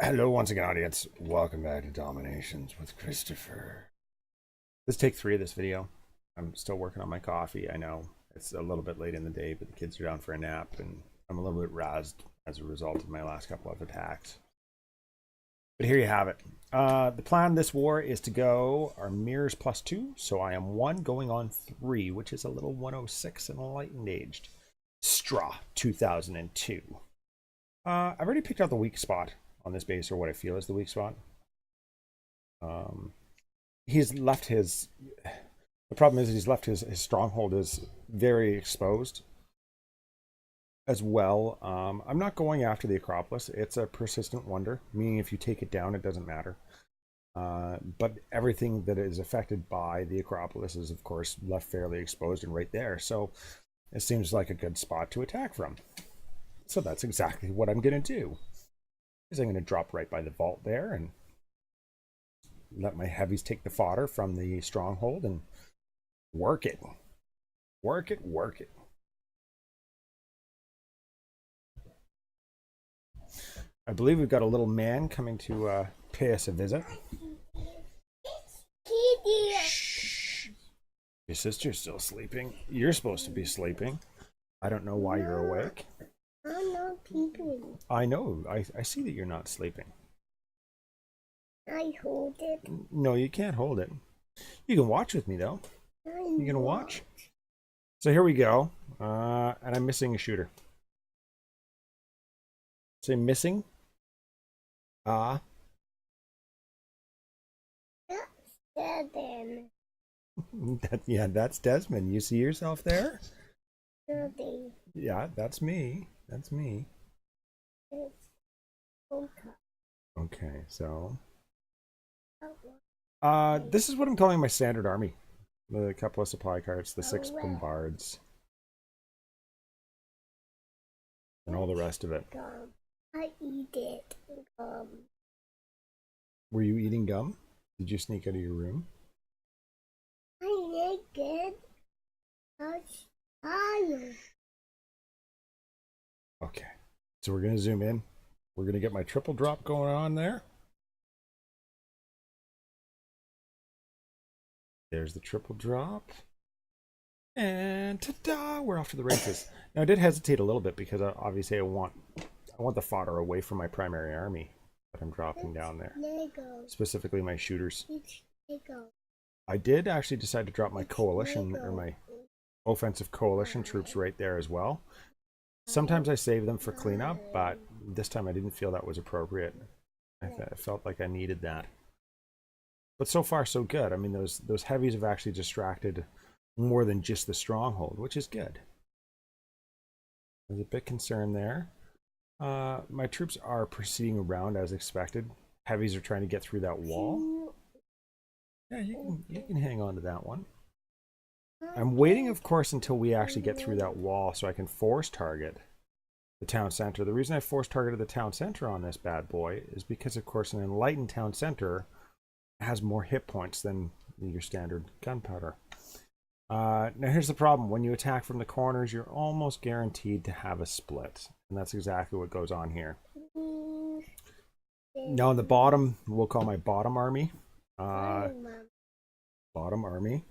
Hello once again, audience. Welcome back to DomiNations with Christopher. This is take 3 of this video. I'm still working on my coffee. I know it's a little bit late in the day, but the kids are down for a nap, and I'm a little bit razzed as a result of my last couple of attacks. But here you have it. The plan this war is to go our mirrors +2, so I am 1 going on 3, which is a little 106 in Enlightened aged. Straw 2002. I've already picked out the weak spot on this base, or what I feel is the weak spot. He's left his... The problem is he's left his stronghold is very exposed as well. I'm not going after the Acropolis. It's a persistent wonder, meaning if you take it down, it doesn't matter. But everything that is affected by the Acropolis is, of course, left fairly exposed and right there. So it seems like a good spot to attack from. So that's exactly what I'm going to do. Is I'm going to drop right by the vault there and let my heavies take the fodder from the stronghold and work it. Work it, work it. I believe we've got a little man coming to pay us a visit. Shh. Your sister's still sleeping. You're supposed to be sleeping. I don't know why you're awake. I'm not sleeping. I know. I see that you're not sleeping. I hold it. No, you can't hold it. You can watch with me, though. You gonna watch? So here we go. And I'm missing a shooter. Say missing. That's 7. That's Desmond. You see yourself there? 30. Yeah, that's me. That's me. It's okay. Okay, so this is what I'm calling my standard army. The couple of supply carts, the 6 bombards, and all the rest of it. I eat it. Were you eating gum? Did you sneak out of your room? I ate it. Tired. Okay, so we're gonna zoom in. We're gonna get my triple drop going on there. There's the triple drop. And ta-da! We're off to the races. Now I did hesitate a little bit because obviously I want the fodder away from my primary army that I'm dropping down there. Lego. Specifically my shooters. It's Lego. I did actually decide to drop my coalition or my offensive coalition troops right there as well. Sometimes I save them for cleanup, but this time I didn't feel that was appropriate. I felt like I needed that. But so far, so good. I mean, those heavies have actually distracted more than just the stronghold, which is good. There's a bit concerned there. My troops are proceeding around as expected. Heavies are trying to get through that wall. Yeah, you can hang on to that one. I'm waiting, of course, until we actually get through that wall so I can force target the town center. The reason I force targeted the town center on this bad boy is because, of course, an Enlightened town center has more hit points than your standard Gunpowder. Now, here's the problem. When you attack from the corners, you're almost guaranteed to have a split. And that's exactly what goes on here. Now, on the bottom, we'll call my bottom army. Bottom army.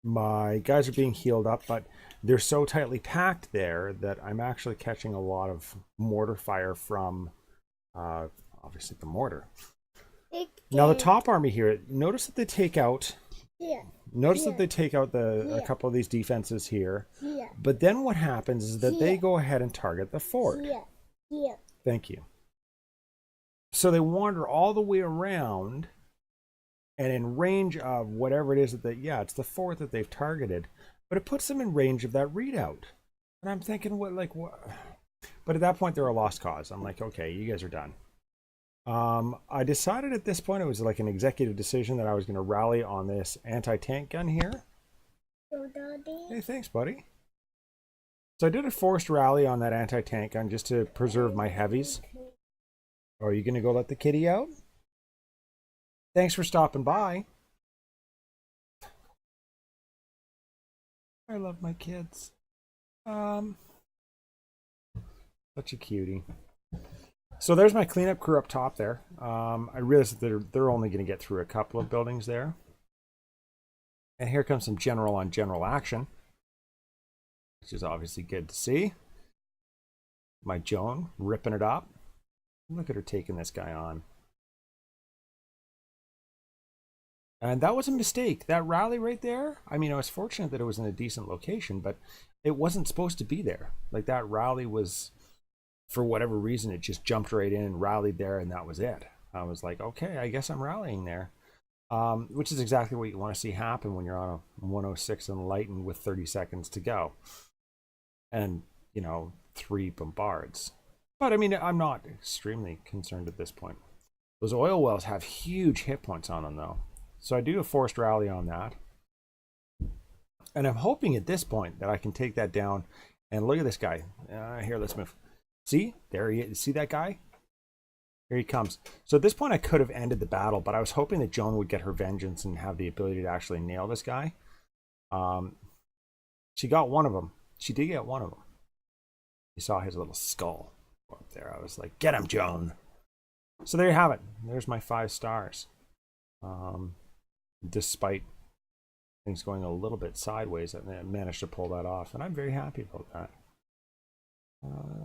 My guys are being healed up, but they're so tightly packed there that I'm actually catching a lot of mortar fire from, obviously, the mortar. Now, the top army here, notice that they take out... Notice that they take out a couple of these defenses here. But then what happens is that they go ahead and target the fort. Thank you. So they wander all the way around, and in range of whatever it is that it's the fort that they've targeted, but it puts them in range of that readout. And I'm thinking, what? But at that point, they're a lost cause. I'm like, okay, you guys are done. I decided at this point, it was like an executive decision, that I was going to rally on this anti-tank gun here. Hey, thanks, buddy. So I did a forced rally on that anti-tank gun just to preserve my heavies. Oh, are you going to go let the kitty out? Thanks for stopping by. I love my kids. Such a cutie. So there's my cleanup crew up top there. I realized that they're only going to get through a couple of buildings there. And here comes some general on general action, which is obviously good to see. My Joan ripping it up. Look at her taking this guy on. And that was a mistake. That rally right there, I mean, I was fortunate that it was in a decent location, but it wasn't supposed to be there. Like, that rally was, for whatever reason, it just jumped right in and rallied there, and that was it. I was like, okay, I guess I'm rallying there. Which is exactly what you want to see happen when you're on a 106 Enlightened with 30 seconds to go. And, you know, 3 bombards. But, I mean, I'm not extremely concerned at this point. Those oil wells have huge hit points on them, though. So I do a forced rally on that. And I'm hoping at this point that I can take that down. And look at this guy. Here, let's move. See? There he is. See that guy? Here he comes. So at this point, I could have ended the battle, but I was hoping that Joan would get her vengeance and have the ability to actually nail this guy. She got one of them. She did get one of them. You saw his little skull up there. I was like, get him, Joan. So there you have it. There's my 5 stars. Despite things going a little bit sideways, I managed to pull that off, and I'm very happy about that.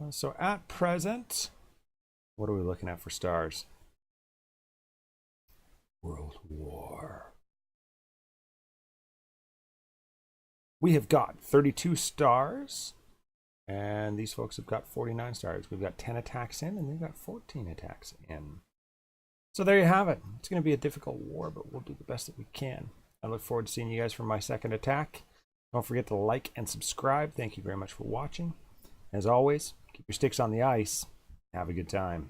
So at present, what are we looking at for stars? World War. We have got 32 stars, and these folks have got 49 stars. We've got 10 attacks in, and they've got 14 attacks in. So there you have it. It's going to be a difficult war, but we'll do the best that we can. I look forward to seeing you guys for my second attack. Don't forget to like and subscribe. Thank you very much for watching. As always, keep your sticks on the ice. Have a good time.